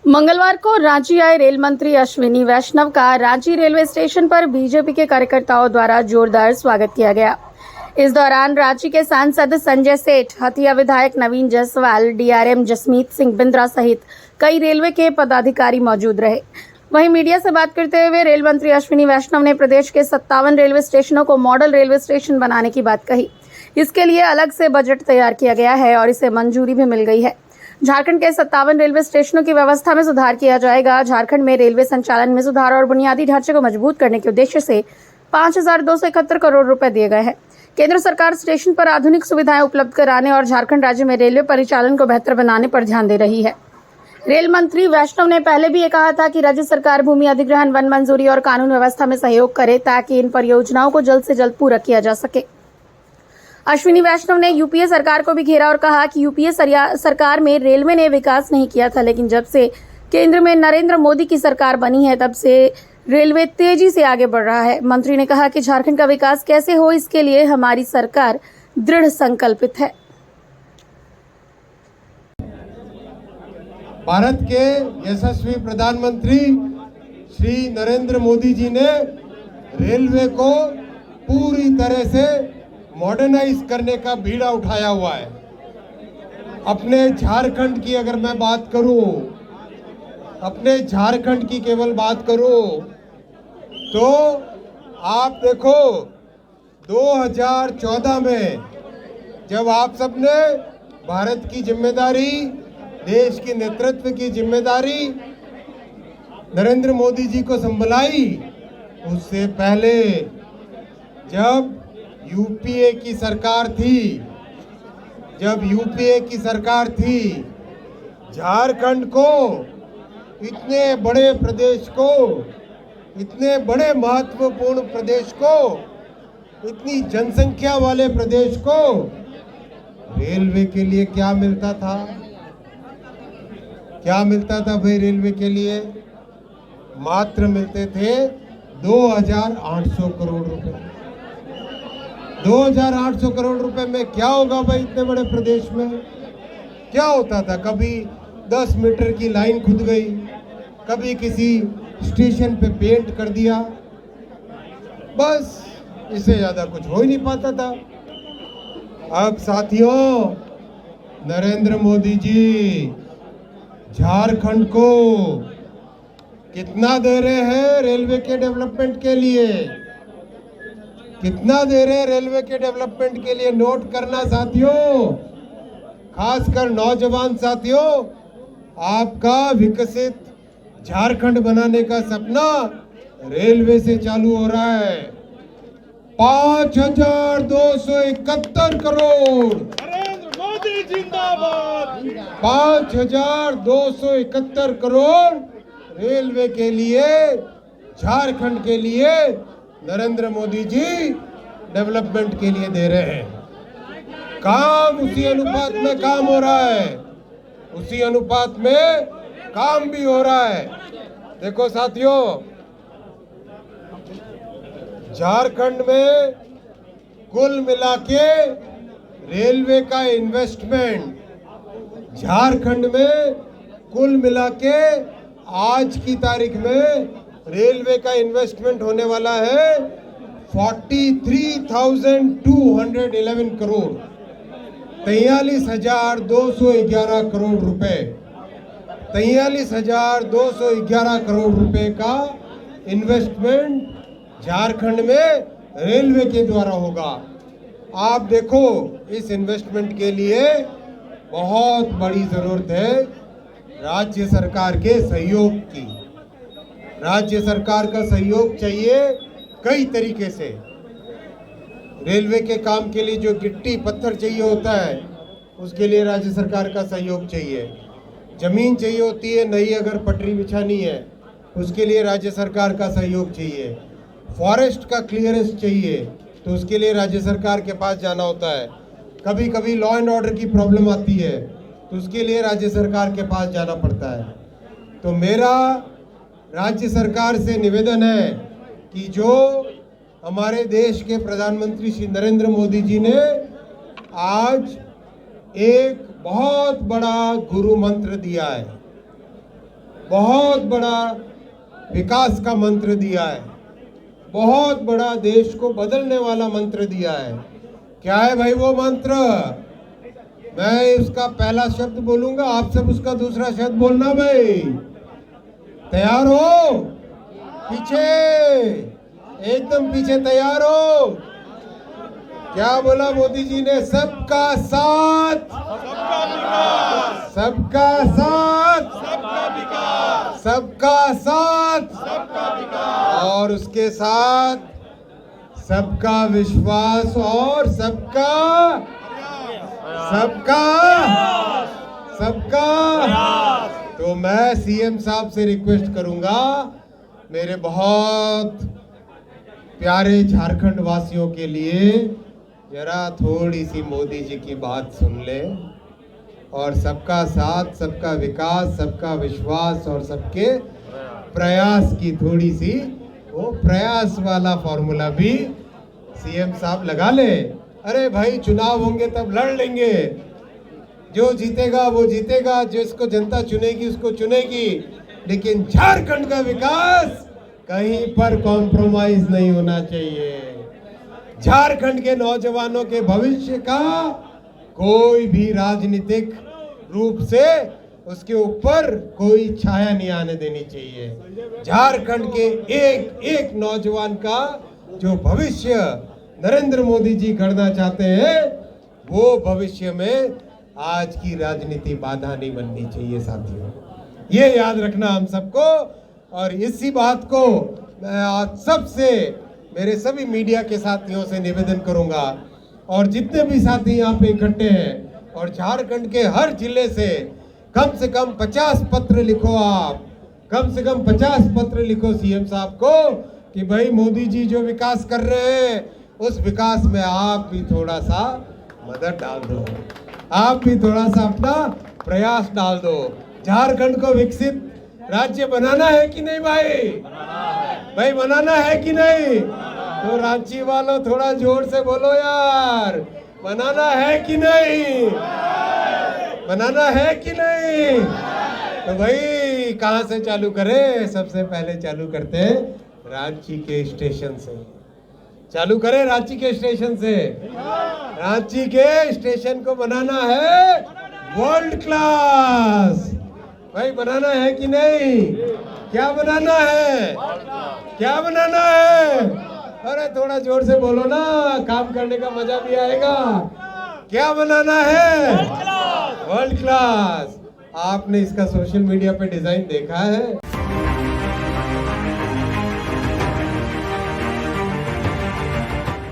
मंगलवार को रांची आए रेल मंत्री अश्विनी वैष्णव का रांची रेलवे स्टेशन पर बीजेपी के कार्यकर्ताओं द्वारा जोरदार स्वागत किया गया। इस दौरान रांची के सांसद संजय सेठ, हथिया विधायक नवीन जायसवाल, डीआरएम जसमीत सिंह बिंद्रा सहित कई रेलवे के पदाधिकारी मौजूद रहे। वहीं मीडिया से बात करते हुए रेल मंत्री अश्विनी वैष्णव ने प्रदेश के 57 रेलवे स्टेशनों को मॉडल रेलवे स्टेशन बनाने की बात कही। इसके लिए अलग से बजट तैयार किया गया है और इसे मंजूरी भी मिल गई है। झारखंड के 57 रेलवे स्टेशनों की व्यवस्था में सुधार किया जाएगा। झारखंड में रेलवे संचालन में सुधार और बुनियादी ढांचे को मजबूत करने के उद्देश्य से 5,271 करोड़ रुपए दिए गए हैं। केंद्र सरकार स्टेशन पर आधुनिक सुविधाएं उपलब्ध कराने और झारखंड राज्य में रेलवे परिचालन को बेहतर बनाने पर ध्यान दे रही है। रेल मंत्री वैष्णव ने पहले भी ये कहा था कि राज्य सरकार भूमि अधिग्रहण, वन मंजूरी और कानून व्यवस्था में सहयोग करे ताकि इन परियोजनाओं को जल्द से जल्द पूरा किया जा सके। अश्विनी वैष्णव ने यूपीए सरकार को भी घेरा और कहा कि यूपीए सरकार में रेलवे ने विकास नहीं किया था, लेकिन जब से केंद्र में नरेंद्र मोदी की सरकार बनी है तब से रेलवे तेजी से आगे बढ़ रहा है। मंत्री ने कहा कि झारखंड का विकास कैसे हो, इसके लिए हमारी सरकार दृढ़ संकल्पित है। भारत के यशस्वी प्रधानमंत्री श्री नरेंद्र मोदी जी ने रेलवे को पूरी तरह से मॉडर्नाइज करने का बीड़ा उठाया हुआ है। अपने झारखंड की अगर मैं बात करूं, अपने झारखंड की केवल बात करूं तो आप देखो 2014 में जब आप सबने भारत की जिम्मेदारी, देश की नेतृत्व की जिम्मेदारी नरेंद्र मोदी जी को संभलाई, उससे पहले जब यूपीए की सरकार थी, झारखंड को, इतने बड़े प्रदेश को, इतने बड़े महत्वपूर्ण प्रदेश को, इतनी जनसंख्या वाले प्रदेश को रेलवे के लिए क्या मिलता था? क्या मिलता था भाई रेलवे के लिए? मात्र मिलते थे 2,800 करोड़ रुपए। 2,800 करोड़ रुपए में क्या होगा भाई इतने बड़े प्रदेश में? क्या होता था? कभी 10 मीटर की लाइन खुद गई, कभी किसी स्टेशन पे पेंट कर दिया, बस इससे ज्यादा कुछ हो ही नहीं पाता था। अब साथियों, नरेंद्र मोदी जी झारखंड को कितना दे रहे हैं रेलवे के डेवलपमेंट के लिए? कितना दे रहे हैं रेलवे के डेवलपमेंट के लिए? नोट करना साथियों, खासकर नौजवान साथियों, आपका विकसित झारखंड बनाने का सपना रेलवे से चालू हो रहा है। 5,271 करोड़, नरेंद्र मोदी जिंदाबाद। 5,271 करोड़ रेलवे के लिए, झारखंड के लिए नरेंद्र मोदी जी डेवलपमेंट के लिए दे रहे हैं। काम उसी अनुपात में काम हो रहा है, उसी अनुपात में काम भी हो रहा है। देखो साथियों, झारखंड में कुल मिला के रेलवे का इन्वेस्टमेंट, झारखंड में कुल मिला के आज की तारीख में रेलवे का इन्वेस्टमेंट होने वाला है 43,211 करोड़, 43,211 करोड़ रुपए। 43,211 करोड़ रुपए का इन्वेस्टमेंट झारखंड में रेलवे के द्वारा होगा। आप देखो, इस इन्वेस्टमेंट के लिए बहुत बड़ी जरूरत है राज्य सरकार के सहयोग की। राज्य सरकार का सहयोग चाहिए कई तरीके से। रेलवे के काम के लिए जो गिट्टी पत्थर चाहिए होता है, उसके लिए राज्य सरकार का सहयोग चाहिए। जमीन चाहिए होती है, नई अगर पटरी बिछानी है, उसके लिए राज्य सरकार का सहयोग चाहिए। फॉरेस्ट का क्लियरेंस चाहिए, तो उसके लिए राज्य सरकार के पास जाना होता है। कभी कभी लॉ एंड ऑर्डर की प्रॉब्लम आती है, तो उसके लिए राज्य सरकार के पास जाना पड़ता है। तो मेरा राज्य सरकार से निवेदन है कि जो हमारे देश के प्रधानमंत्री श्री नरेंद्र मोदी जी ने आज एक बहुत बड़ा गुरु मंत्र दिया है। बहुत बड़ा विकास का मंत्र दिया है, बहुत बड़ा देश को बदलने वाला मंत्र दिया है। क्या है भाई वो मंत्र? मैं उसका पहला शब्द बोलूंगा, आप सब उसका दूसरा शब्द बोलना भाई। तैयार हो? पीछे, एकदम पीछे तैयार हो? क्या बोला मोदी जी ने? सबका साथ, सबका विकास, सबका साथ, सबका विकास, सबका साथ, सबका विकास और उसके साथ सबका विश्वास और सबका सबका सबका। तो मैं सीएम साहब से रिक्वेस्ट करूंगा, मेरे बहुत प्यारे झारखंड वासियों के लिए जरा थोड़ी सी मोदी जी की बात सुन ले और सबका साथ, सबका विकास, सबका विश्वास और सबके प्रयास की थोड़ी सी वो प्रयास वाला फॉर्मूला भी सीएम साहब लगा ले। अरे भाई, चुनाव होंगे तब लड़ लेंगे, जो जीतेगा वो जीतेगा, जिसको जनता चुनेगी उसको चुनेगी, लेकिन झारखंड का विकास कहीं पर कॉम्प्रोमाइज नहीं होना चाहिए। झारखंड के नौजवानों के भविष्य का कोई भी राजनीतिक रूप से उसके ऊपर कोई छाया नहीं आने देनी चाहिए। झारखंड के एक एक नौजवान का जो भविष्य नरेंद्र मोदी जी गढ़ना चाहते हैं, वो भविष्य में आज की राजनीति बाधा नहीं बननी चाहिए साथियों। ये याद रखना हम सबको। और इसी बात को मैं आज सबसे, मेरे सभी मीडिया के साथियों से निवेदन करूंगा, और जितने भी साथी यहाँ पे इकट्ठे हैं, और झारखंड के हर जिले से कम 50 पत्र लिखो। आप कम से कम 50 पत्र लिखो सीएम साहब को कि भाई मोदी जी जो विकास कर रहे हैं उस विकास में आप भी थोड़ा सा मदद डाल दो, आप भी थोड़ा सा अपना प्रयास डाल दो। झारखंड को विकसित राज्य बनाना है कि नहीं भाई? भाई बनाना है कि नहीं? तो रांची वालों थोड़ा जोर से बोलो यार, बनाना है कि नहीं? बनाना है कि नहीं? तो भाई कहाँ से चालू करें? सबसे पहले चालू करते हैं रांची के स्टेशन से। चालू करें रांची के स्टेशन से। रांची के स्टेशन को बनाना है वर्ल्ड क्लास। भाई बनाना है कि नहीं? क्या बनाना है? क्या बनाना है? अरे थोड़ा जोर से बोलो ना, काम करने का मजा भी आएगा। क्या बनाना है? World class. आपने इसका सोशल मीडिया पे डिजाइन देखा है?